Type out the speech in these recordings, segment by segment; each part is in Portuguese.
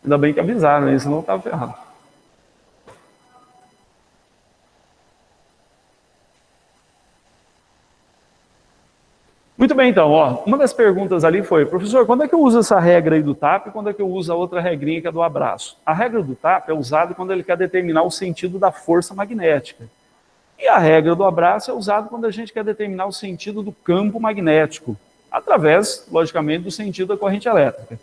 Ainda bem que avisaram, né? Senão estava ferrado. Muito bem, então, ó, uma das perguntas ali foi, professor, quando é que eu uso essa regra aí do TAP e quando é que eu uso a outra regrinha que é do abraço? A regra do TAP é usada quando ele quer determinar o sentido da força magnética. E a regra do abraço é usada quando a gente quer determinar o sentido do campo magnético, através, logicamente, do sentido da corrente elétrica.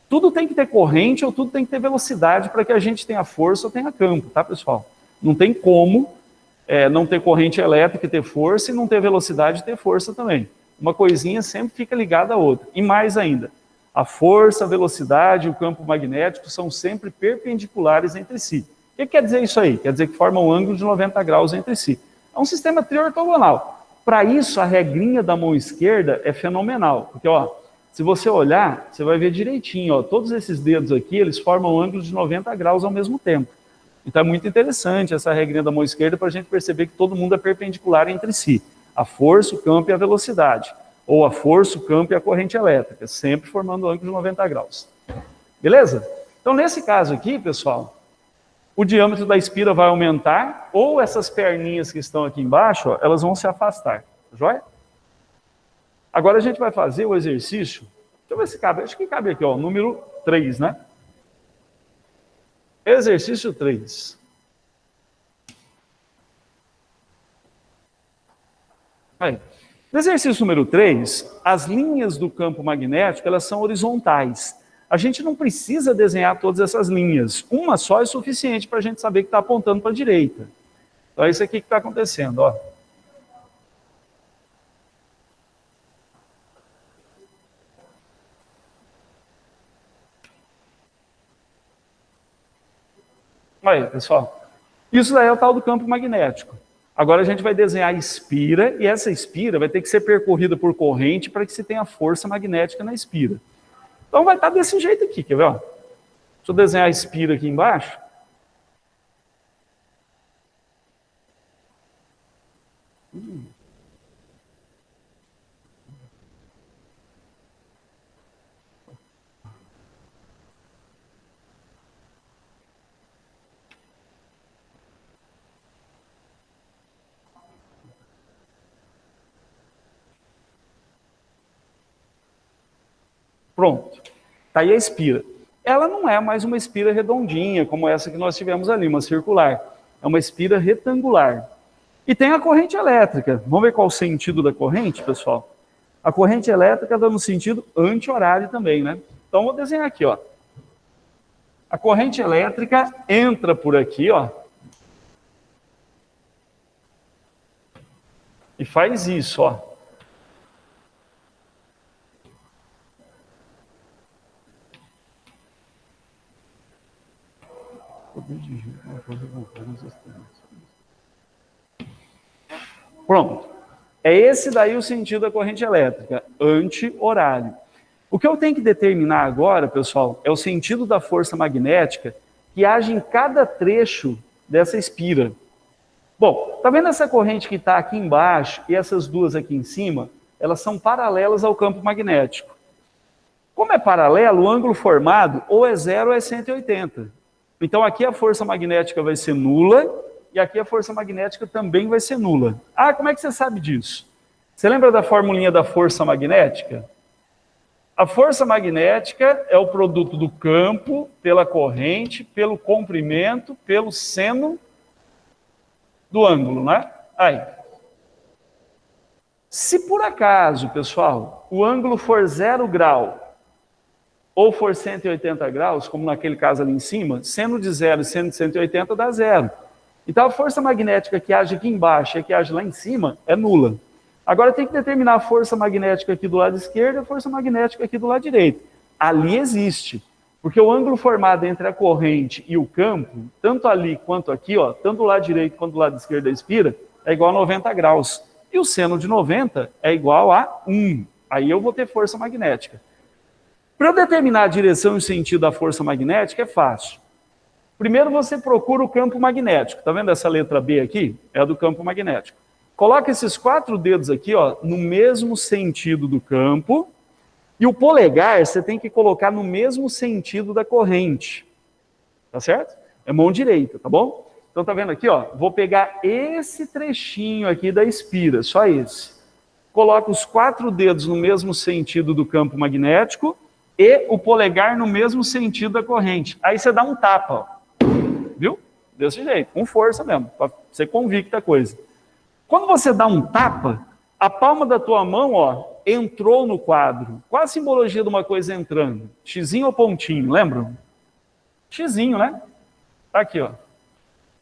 Tudo tem que ter corrente ou tudo tem que ter velocidade para que a gente tenha força ou tenha campo, tá, pessoal? Não tem como não ter corrente elétrica e ter força e não ter velocidade e ter força também. Uma coisinha sempre fica ligada à outra. E mais ainda, a força, a velocidade e o campo magnético são sempre perpendiculares entre si. O que quer dizer isso aí? Quer dizer que formam um ângulo de 90 graus entre si. É um sistema triortogonal. Para isso, a regrinha da mão esquerda é fenomenal. Porque, ó, se você olhar, você vai ver direitinho, ó, todos esses dedos aqui, eles formam um ângulo de 90 graus ao mesmo tempo. Então é muito interessante essa regrinha da mão esquerda para a gente perceber que todo mundo é perpendicular entre si. A força, o campo e a velocidade. Ou a força, o campo e a corrente elétrica, sempre formando um ângulo de 90 graus. Beleza? Então, nesse caso aqui, pessoal, o diâmetro da espira vai aumentar, ou essas perninhas que estão aqui embaixo, ó, elas vão se afastar. Joia? Agora a gente vai fazer o exercício. Deixa eu ver se cabe. Acho que cabe aqui, ó, número 3, né? Exercício 3. Aí. No exercício número 3, as linhas do campo magnético, elas são horizontais. A gente não precisa desenhar todas essas linhas. Uma só é suficiente para a gente saber que está apontando para a direita. Então é isso aqui que está acontecendo, ó. Olha aí, pessoal. Isso daí é o tal do campo magnético. Agora a gente vai desenhar a espira, e essa espira vai ter que ser percorrida por corrente para que se tenha força magnética na espira. Então vai estar desse jeito aqui, quer ver? Ó? Deixa eu desenhar a espira aqui embaixo. Pronto. Está aí a espira. Ela não é mais uma espira redondinha, como essa que nós tivemos ali, uma circular. É uma espira retangular. E tem a corrente elétrica. Vamos ver qual o sentido da corrente, pessoal? A corrente elétrica dá no sentido anti-horário também, né? Então, vou desenhar aqui, ó. A corrente elétrica entra por aqui, ó. E faz isso, ó. Pronto. É esse daí o sentido da corrente elétrica, anti-horário. O que eu tenho que determinar agora, pessoal, é o sentido da força magnética que age em cada trecho dessa espira. Bom, tá vendo essa corrente que está aqui embaixo e essas duas aqui em cima? Elas são paralelas ao campo magnético. Como é paralelo, o ângulo formado ou é 0 ou é 180. Então aqui a força magnética vai ser nula e aqui a força magnética também vai ser nula. Ah, como é que você sabe disso? Você lembra da formulinha da força magnética? A força magnética é o produto do campo pela corrente, pelo comprimento, pelo seno do ângulo, né? Aí. Se por acaso, pessoal, o ângulo for 0 grau ou for 180 graus, como naquele caso ali em cima, seno de 0 e seno de 180 dá 0. Então a força magnética que age aqui embaixo e a que age lá em cima é nula. Agora tem que determinar a força magnética aqui do lado esquerdo e a força magnética aqui do lado direito. Ali existe. Porque o ângulo formado entre a corrente e o campo, tanto ali quanto aqui, ó, tanto do lado direito quanto do lado esquerdo da espira, é igual a 90 graus. E o seno de 90 é igual a 1. Aí eu vou ter força magnética. Para eu determinar a direção e o sentido da força magnética é fácil. Primeiro você procura o campo magnético. Tá vendo essa letra B aqui? É a do campo magnético. Coloca esses 4 dedos aqui, ó, no mesmo sentido do campo. E o polegar você tem que colocar no mesmo sentido da corrente. tá certo? É mão direita, tá bom? Então tá vendo aqui, ó, vou pegar esse trechinho aqui da espira, só esse. Coloco os 4 dedos no mesmo sentido do campo magnético e o polegar no mesmo sentido da corrente. Aí você dá um tapa, ó. Viu? Desse jeito, com força mesmo, para ser convicta a coisa. Quando você dá um tapa, a palma da tua mão, ó, entrou no quadro. Qual a simbologia de uma coisa entrando? Xizinho ou pontinho, lembram? Xizinho, né? Tá aqui, ó.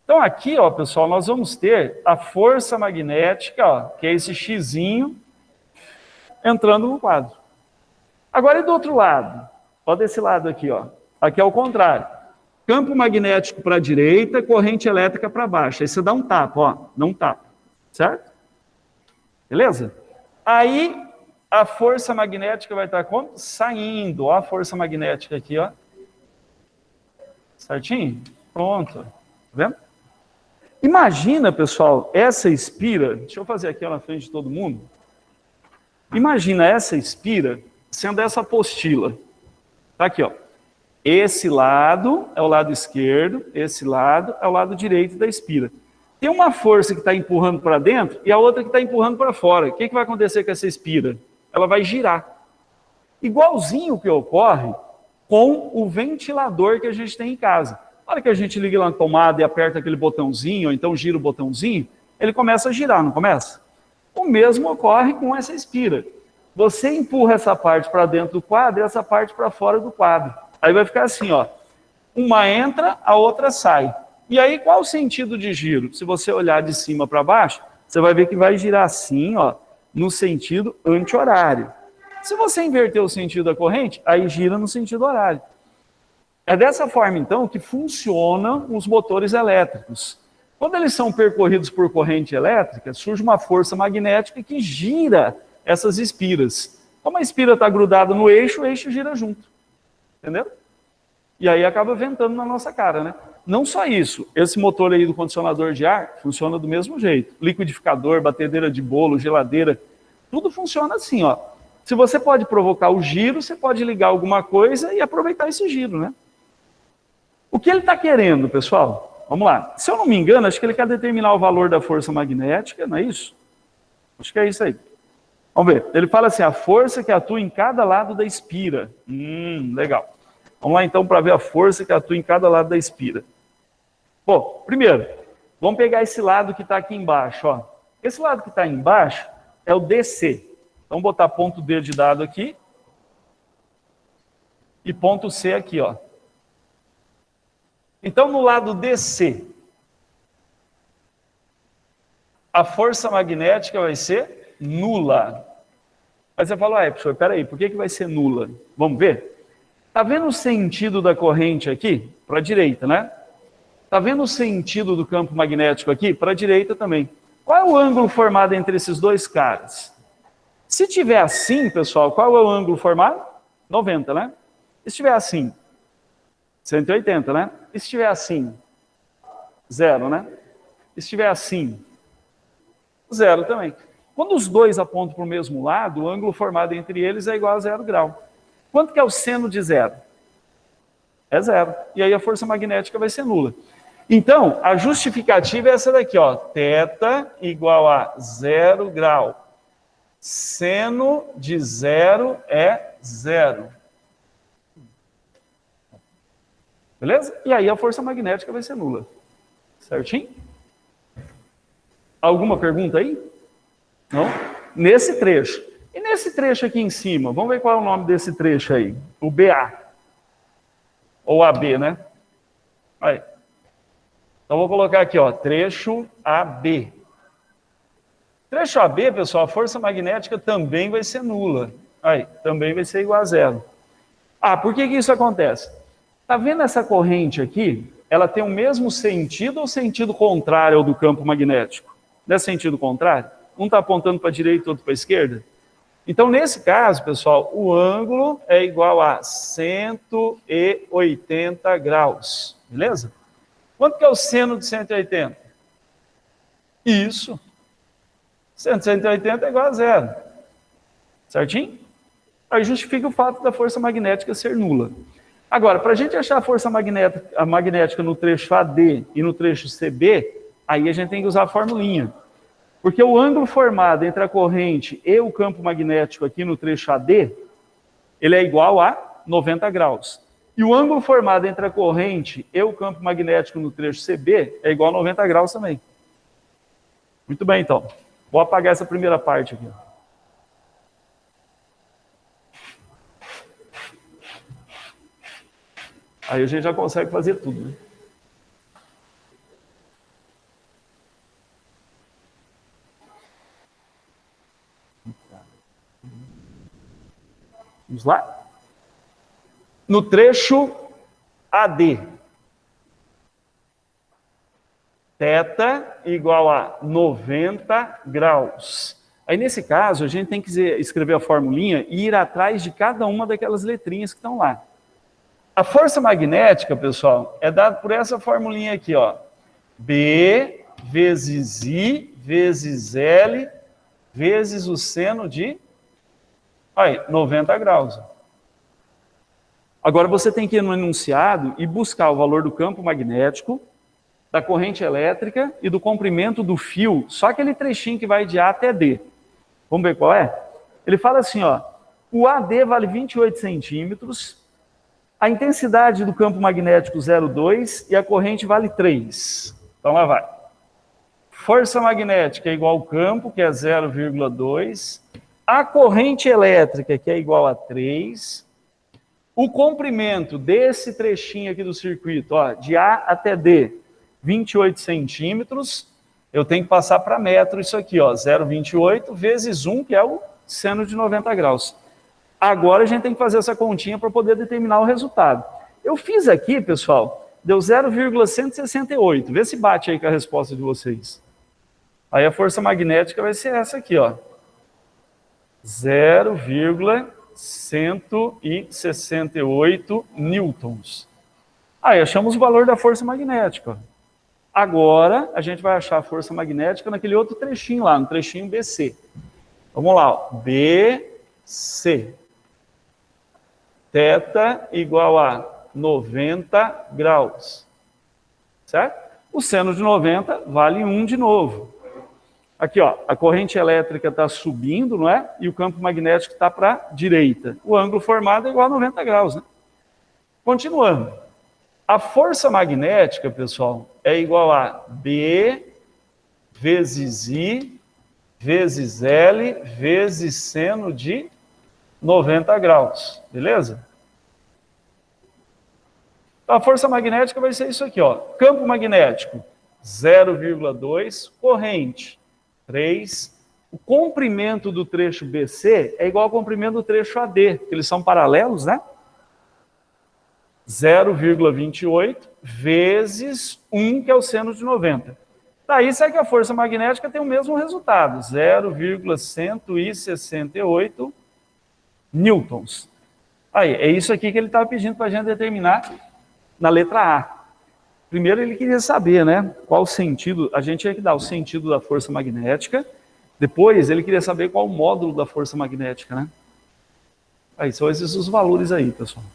Então aqui, ó, pessoal, nós vamos ter a força magnética, ó, que é esse xizinho entrando no quadro. Agora e do outro lado? Ó, desse lado aqui, ó. Aqui é o contrário. Campo magnético para a direita, corrente elétrica para baixo. Aí você dá um tapa, ó, dá um tapa, certo? Beleza? Aí a força magnética vai estar como? Saindo, ó, a força magnética aqui, ó. Certinho? Pronto. Tá vendo? Imagina, pessoal, essa espira, deixa eu fazer aqui ó, na frente de todo mundo. Imagina essa espira sendo essa apostila. Tá aqui, ó. Esse lado é o lado esquerdo, esse lado é o lado direito da espira. Tem uma força que está empurrando para dentro e a outra que está empurrando para fora. O que vai acontecer com essa espira? Ela vai girar. Igualzinho que ocorre com o ventilador que a gente tem em casa. Na hora que a gente liga lá na tomada e aperta aquele botãozinho, ou então gira o botãozinho, ele começa a girar, não começa? O mesmo ocorre com essa espira. Você empurra essa parte para dentro do quadro e essa parte para fora do quadro. Aí vai ficar assim, ó. Uma entra, a outra sai. E aí, qual o sentido de giro? Se você olhar de cima para baixo, você vai ver que vai girar assim, ó, no sentido anti-horário. Se você inverter o sentido da corrente, aí gira no sentido horário. É dessa forma, então, que funcionam os motores elétricos. Quando eles são percorridos por corrente elétrica, surge uma força magnética que gira essas espiras. Como a espira está grudada no eixo, o eixo gira junto. Entendeu? E aí acaba ventando na nossa cara, né? Não só isso, esse motor aí do condicionador de ar funciona do mesmo jeito. Liquidificador, batedeira de bolo, geladeira, tudo funciona assim, ó. Se você pode provocar o giro, você pode ligar alguma coisa e aproveitar esse giro, né? O que ele está querendo, pessoal? Vamos lá. Se eu não me engano, acho que ele quer determinar o valor da força magnética, não é isso? Acho que é isso aí. Vamos ver. Ele fala assim, a força que atua em cada lado da espira. Legal. Vamos lá então para ver a força que atua em cada lado da espira. Bom, primeiro, vamos pegar esse lado que está aqui embaixo. Ó. Esse lado que está embaixo é o DC. Então, botar ponto D de dado aqui e ponto C aqui, ó. Então, no lado DC, a força magnética vai ser nula. Aí você fala, professor, peraí, por que vai ser nula? Vamos ver? Está vendo o sentido da corrente aqui? Para a direita, né? Está vendo o sentido do campo magnético aqui? Para a direita também. Qual é o ângulo formado entre esses dois caras? Se tiver assim, pessoal, qual é o ângulo formado? 90, né? E se tiver assim? 180, né? E se estiver assim? 0, né? E se estiver assim? 0 também. Quando os dois apontam para o mesmo lado, o ângulo formado entre eles é igual a 0 grau. Quanto que é o seno de 0? É 0. E aí a força magnética vai ser nula. Então, a justificativa é essa daqui, ó. Θ igual a 0 grau. Seno de 0 é 0. Beleza? E aí a força magnética vai ser nula. Certinho? Alguma pergunta aí? Não? Nesse trecho. E nesse trecho aqui em cima? Vamos ver qual é o nome desse trecho aí. O BA. Ou AB, né? Aí. Então vou colocar aqui, ó, trecho AB. Trecho AB, pessoal, a força magnética também vai ser nula. Aí, também vai ser igual a 0. Ah, por que isso acontece? Tá vendo essa corrente aqui? Ela tem o mesmo sentido ou sentido contrário ao do campo magnético? Não é sentido contrário? Um está apontando para a direita e outro para a esquerda? Então, nesse caso, pessoal, o ângulo é igual a 180 graus. Beleza? Quanto que é o seno de 180? Isso. 180 é igual a 0. Certinho? Aí justifica o fato da força magnética ser nula. Agora, para a gente achar a força magnética no trecho AD e no trecho CB, aí a gente tem que usar a formulinha. Porque o ângulo formado entre a corrente e o campo magnético aqui no trecho AD, ele é igual a 90 graus. E o ângulo formado entre a corrente e o campo magnético no trecho CB é igual a 90 graus também. Muito bem, então. Vou apagar essa primeira parte aqui. Aí a gente já consegue fazer tudo, né? Vamos lá? No trecho AD, θ igual a 90 graus. Aí, nesse caso, a gente tem que escrever a formulinha e ir atrás de cada uma daquelas letrinhas que estão lá. A força magnética, pessoal, é dada por essa formulinha aqui, ó. B vezes I vezes L vezes o seno de 90 graus. Agora você tem que ir no enunciado e buscar o valor do campo magnético, da corrente elétrica e do comprimento do fio, só aquele trechinho que vai de A até D. Vamos ver qual é? Ele fala assim, ó, o AD vale 28 centímetros, a intensidade do campo magnético 0,2 e a corrente vale 3. Então lá vai. Força magnética é igual ao campo, que é 0,2. A corrente elétrica, que é igual a 3. O comprimento desse trechinho aqui do circuito, ó, de A até D, 28 centímetros. Eu tenho que passar para metro isso aqui, ó, 0,28 vezes 1, que é o seno de 90 graus. Agora a gente tem que fazer essa continha para poder determinar o resultado. Eu fiz aqui, pessoal, deu 0,168. Vê se bate aí com a resposta de vocês. Aí a força magnética vai ser essa aqui, ó. 0,168 newtons. Aí achamos o valor da força magnética. Agora a gente vai achar a força magnética naquele outro trechinho lá, no trechinho BC. Vamos lá, ó. BC. Θ igual a 90 graus. Certo? O seno de 90 vale 1 de novo. Aqui, ó, a corrente elétrica está subindo, não é? E o campo magnético está para a direita. O ângulo formado é igual a 90 graus, né? Continuando. A força magnética, pessoal, é igual a B vezes I vezes L vezes seno de 90 graus. Beleza? A força magnética vai ser isso aqui, ó. Campo magnético, 0,2. Corrente, 3. O comprimento do trecho BC é igual ao comprimento do trecho AD, porque eles são paralelos, né? 0,28 vezes 1, que é o seno de 90. Daí sai que a força magnética tem o mesmo resultado, 0,168 newtons. Aí, é isso aqui que ele está pedindo para a gente determinar na letra A. Primeiro ele queria saber, né, qual o sentido, a gente tinha que dar o sentido da força magnética, depois ele queria saber qual o módulo da força magnética, né? Aí, são esses os valores aí, pessoal.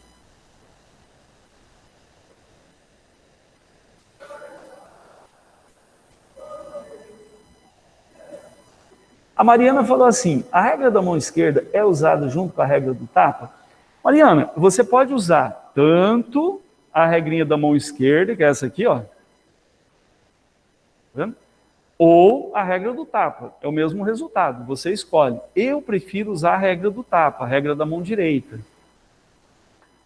A Mariana falou assim, a regra da mão esquerda é usada junto com a regra do tapa? Mariana, você pode usar tanto a regrinha da mão esquerda, que é essa aqui, ó. Tá vendo? Ou a regra do tapa. É o mesmo resultado, você escolhe. Eu prefiro usar a regra do tapa, a regra da mão direita.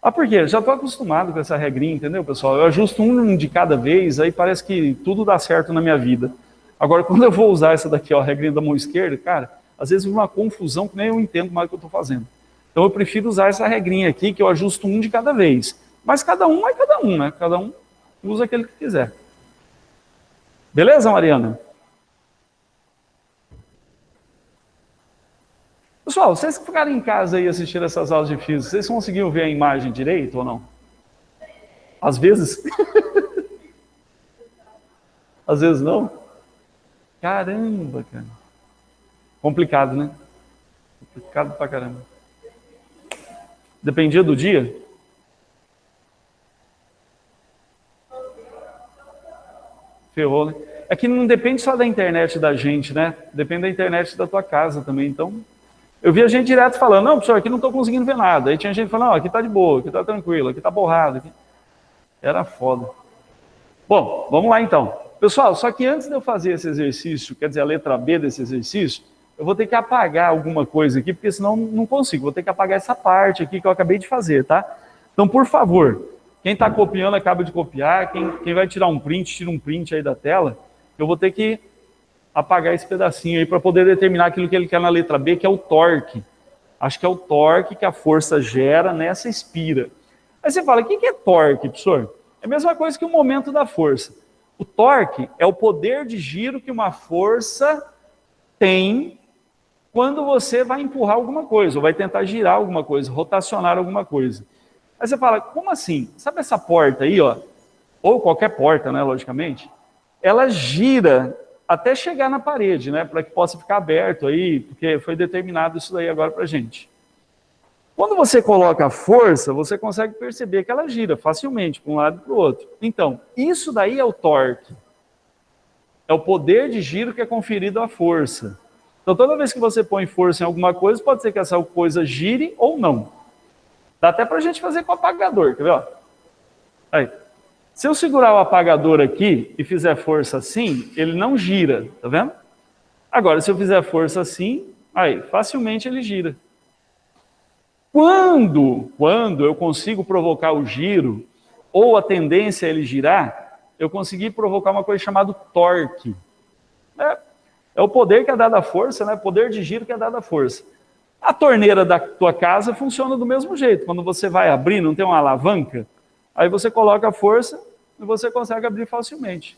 Ah, por quê? Eu já estou acostumado com essa regrinha, entendeu, pessoal? Eu ajusto um de cada vez, aí parece que tudo dá certo na minha vida. Agora, quando eu vou usar essa daqui, ó, a regrinha da mão esquerda, cara, às vezes uma confusão que nem eu entendo mais o que eu estou fazendo. Então eu prefiro usar essa regrinha aqui, que eu ajusto um de cada vez. Mas cada um é cada um, né? Cada um usa aquele que quiser. Beleza, Mariana? Pessoal, vocês que ficaram em casa aí assistindo essas aulas de física, vocês conseguiram ver a imagem direito ou não? Às vezes. Às vezes não. Caramba, cara. Complicado, né? Complicado pra caramba. Dependia do dia? Ferrou, né? É que não depende só da internet da gente, né? Depende da internet da tua casa também. Então, eu via gente direto falando, não, professor, aqui não estou conseguindo ver nada. Aí tinha gente falando, não, aqui tá de boa, aqui tá tranquilo, aqui tá borrado. Aqui... Era foda. Bom, vamos lá então. Pessoal, só que antes de eu fazer esse exercício, quer dizer, a letra B desse exercício, eu vou ter que apagar alguma coisa aqui, porque senão não consigo. Vou ter que apagar essa parte aqui que eu acabei de fazer, tá? Então, por favor, quem está copiando, acaba de copiar. Quem vai tirar um print, tira um print aí da tela. Eu vou ter que apagar esse pedacinho aí para poder determinar aquilo que ele quer na letra B, que é o torque. Acho que é o torque que a força gera nessa espira. Aí você fala, o que é torque, professor? É a mesma coisa que o momento da força. O torque é o poder de giro que uma força tem quando você vai empurrar alguma coisa, ou vai tentar girar alguma coisa, rotacionar alguma coisa. Aí você fala, como assim? Sabe essa porta aí, ó? Ou qualquer porta, né, logicamente? Ela gira até chegar na parede, né, para que possa ficar aberto aí, porque foi determinado isso daí agora pra gente. Quando você coloca a força, você consegue perceber que ela gira facilmente para um lado e para o outro. Então, isso daí é o torque. É o poder de giro que é conferido à força. Então, toda vez que você põe força em alguma coisa, pode ser que essa coisa gire ou não. Dá até para a gente fazer com o apagador, quer ver? Ó? Aí. Se eu segurar o apagador aqui e fizer força assim, ele não gira, tá vendo? Agora, se eu fizer força assim, aí, facilmente ele gira. Quando eu consigo provocar o giro, ou a tendência a ele girar, eu consegui provocar uma coisa chamada torque. É o poder que é dado à força, né? O poder de giro que é dado à força. A torneira da tua casa funciona do mesmo jeito. Quando você vai abrir, não tem uma alavanca? Aí você coloca a força e você consegue abrir facilmente.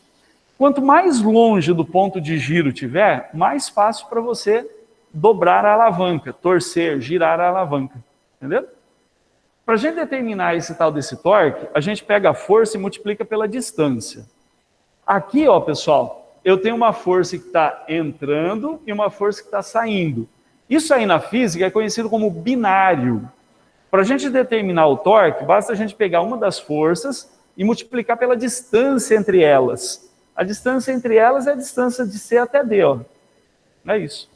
Quanto mais longe do ponto de giro tiver, mais fácil para você dobrar a alavanca, torcer, girar a alavanca. Entendeu? Para a gente determinar esse tal desse torque, a gente pega a força e multiplica pela distância. Aqui, ó, pessoal, eu tenho uma força que está entrando e uma força que está saindo. Isso aí na física é conhecido como binário. Para a gente determinar o torque, basta a gente pegar uma das forças e multiplicar pela distância entre elas. A distância entre elas é a distância de C até D, ó. É isso.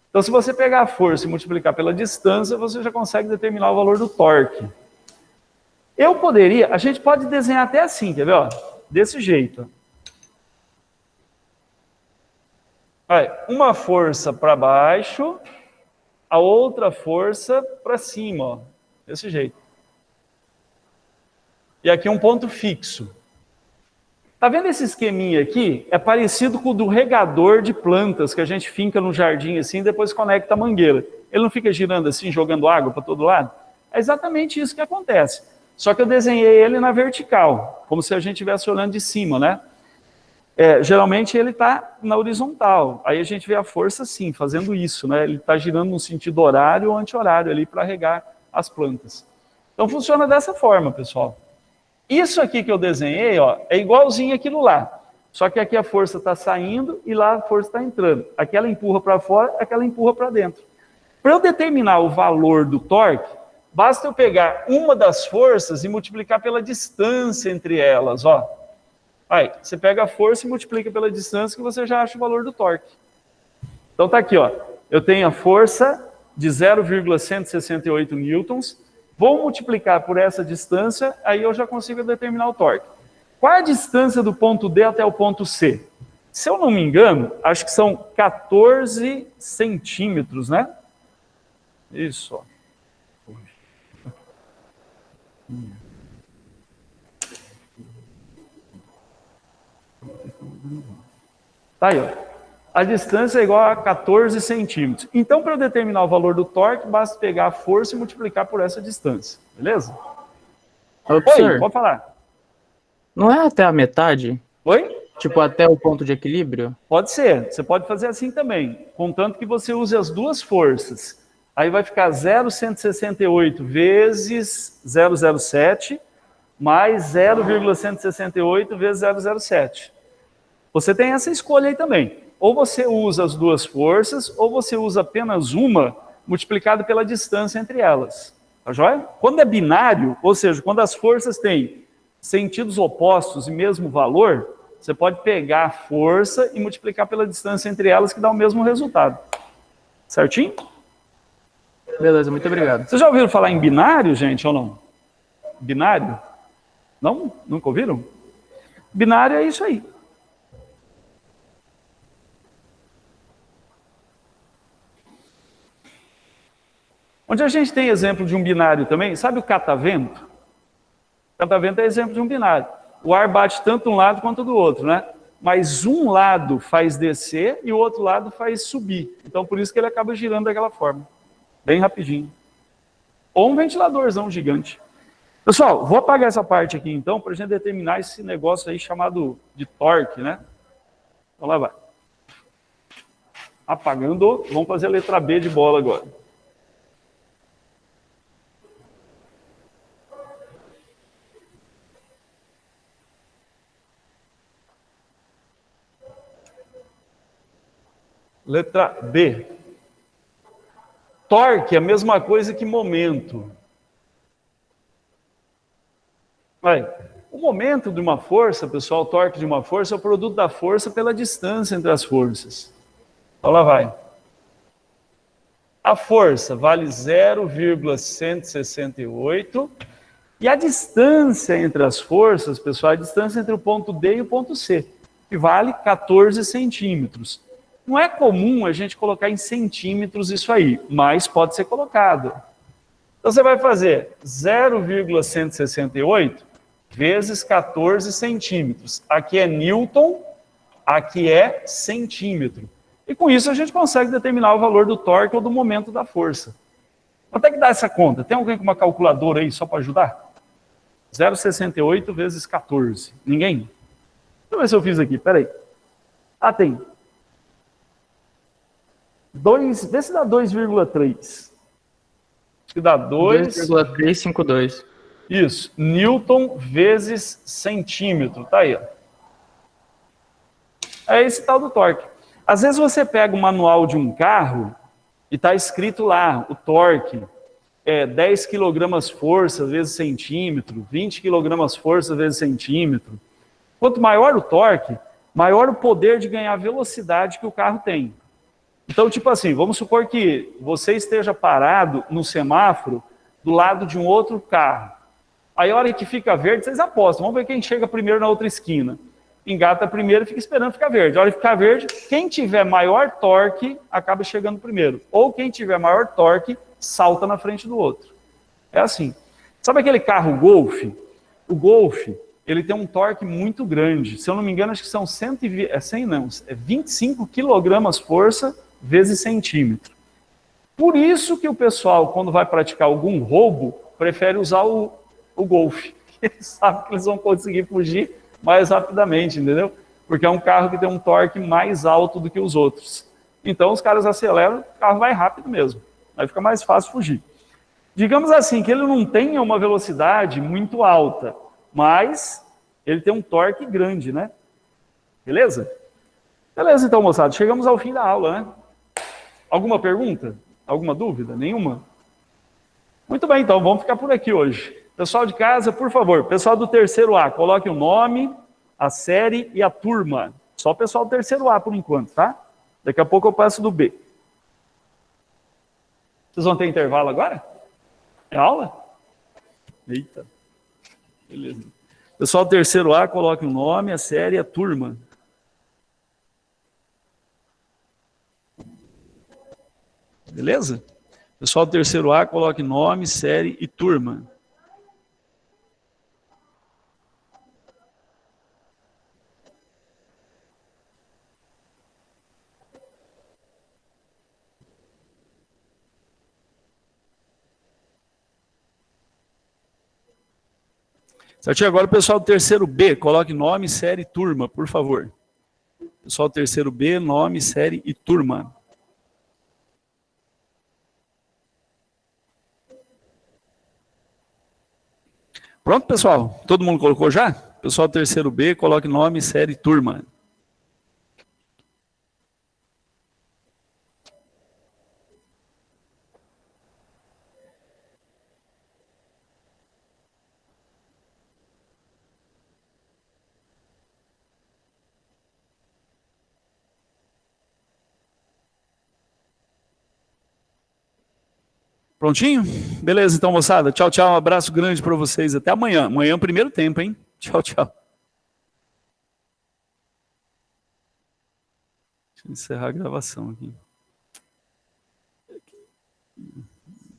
Então, se você pegar a força e multiplicar pela distância, você já consegue determinar o valor do torque. A gente pode desenhar até assim, quer ver? Ó? Desse jeito. Aí, uma força para baixo, a outra força para cima, ó. Desse jeito. E aqui um ponto fixo. Tá vendo esse esqueminha aqui? É parecido com o do regador de plantas que a gente finca no jardim assim e depois conecta a mangueira. Ele não fica girando assim, jogando água para todo lado? É exatamente isso que acontece. Só que eu desenhei ele na vertical, como se a gente estivesse olhando de cima, né? Geralmente ele está na horizontal. Aí a gente vê a força assim, fazendo isso, né? Ele está girando no sentido horário ou anti-horário ali para regar as plantas. Então funciona dessa forma, pessoal. Isso aqui que eu desenhei, ó, é igualzinho aquilo lá. Só que aqui a força está saindo e lá a força está entrando. Aqui ela empurra para fora, aqui ela empurra para dentro. Para eu determinar o valor do torque, basta eu pegar uma das forças e multiplicar pela distância entre elas, ó. Aí, você pega a força e multiplica pela distância que você já acha o valor do torque. Então tá aqui, ó. Eu tenho a força de 0,168 newtons. Vou multiplicar por essa distância, aí eu já consigo determinar o torque. Qual é a distância do ponto D até o ponto C? Se eu não me engano, acho que são 14 centímetros, né? Isso, ó. Tá aí, ó. A distância é igual a 14 centímetros. Então, para eu determinar o valor do torque, basta pegar a força e multiplicar por essa distância. Beleza? Ô, professor, Oi, pode falar. não é até a metade? Oi? Tipo, até o ponto de equilíbrio? Pode ser. Você pode fazer assim também. Contanto que você use as duas forças. Aí vai ficar 0,168 vezes 0,07 mais 0,168 vezes 0,07. Você tem essa escolha aí também. Ou você usa as duas forças, ou você usa apenas uma multiplicada pela distância entre elas. Tá joia? Quando é binário, ou seja, quando as forças têm sentidos opostos e mesmo valor, Você pode pegar a força e multiplicar pela distância entre elas, que dá o mesmo resultado. Certinho? Beleza, muito obrigado. Vocês já ouviram falar em binário, gente, ou não? Binário? Não? Nunca ouviram? Binário é isso aí. Onde a gente tem exemplo de um binário também, sabe o catavento? O catavento é exemplo de um binário. O ar bate tanto de um lado quanto do outro, né? Mas um lado faz descer e o outro lado faz subir. Então, por isso que ele acaba girando daquela forma. Bem rapidinho. Ou um ventiladorzão gigante. Pessoal, vou apagar essa parte aqui então, para a gente determinar esse negócio aí chamado de torque, né? Então lá vai. Apagando. Vamos fazer a letra B de bola agora. Letra B. Torque é a mesma coisa que momento. O momento de uma força, pessoal, o torque de uma força é o produto da força pela distância entre as forças. Então lá vai. A força vale 0,168 e a distância entre as forças, pessoal, é a distância entre o ponto D e o ponto C, que vale 14 centímetros. Não é comum a gente colocar em centímetros isso aí, mas pode ser colocado. Então você vai fazer 0,168 vezes 14 centímetros. Aqui é newton, aqui é centímetro. E com isso a gente consegue determinar o valor do torque ou do momento da força. Quanto é que dá essa conta? Tem alguém com uma calculadora aí só para ajudar? 0,68 vezes 14. Ninguém? Deixa eu ver se eu fiz aqui, peraí. Ah, tem. Vê se dá 2,3. Acho que dá 2,352. Isso, newton vezes centímetro. Tá aí, ó. É esse tal do torque. Às vezes você pega o manual de um carro e está escrito lá, o torque é 10 kg força vezes centímetro, 20 kg força vezes centímetro. Quanto maior o torque, maior o poder de ganhar velocidade que o carro tem. Então, tipo assim, vamos supor que você esteja parado no semáforo do lado de um outro carro. Aí, a hora que fica verde, vocês apostam. Vamos ver quem chega primeiro na outra esquina. Engata primeiro e fica esperando ficar verde. A hora que ficar verde, quem tiver maior torque acaba chegando primeiro. Ou quem tiver maior torque salta na frente do outro. É assim. Sabe aquele carro Golf? O Golf, ele tem um torque muito grande. Se eu não me engano, acho que são 25 kg força vezes centímetro. Por isso que o pessoal, quando vai praticar algum roubo, prefere usar o Golf. Eles sabem que eles vão conseguir fugir mais rapidamente, entendeu? Porque é um carro que tem um torque mais alto do que os outros. Então os caras aceleram, o carro vai rápido mesmo. Aí fica mais fácil fugir. Digamos assim, que ele não tenha uma velocidade muito alta, mas ele tem um torque grande, né? Beleza? Beleza, então, moçada. Chegamos ao fim da aula, né? Alguma pergunta? Alguma dúvida? Nenhuma? Muito bem, então, vamos ficar por aqui hoje. Pessoal de casa, por favor, pessoal do terceiro A, coloque o nome, a série e a turma. Só o pessoal do terceiro A por enquanto, tá? Daqui a pouco eu passo do B. Vocês vão ter intervalo agora? É aula? Eita. Beleza. Pessoal do terceiro A, coloque o nome, a série e a turma. Beleza? Pessoal do terceiro A, coloque nome, série e turma. Certinho? Agora o pessoal do terceiro B, coloque nome, série e turma, por favor. Pessoal do terceiro B, nome, série e turma. Pronto, pessoal? Todo mundo colocou já? Pessoal do terceiro B, coloque nome, série e turma. Prontinho? Beleza, então, moçada. Tchau, tchau. Um abraço grande para vocês. Até amanhã. Amanhã é o primeiro tempo, hein? Tchau, tchau. Deixa eu encerrar a gravação aqui.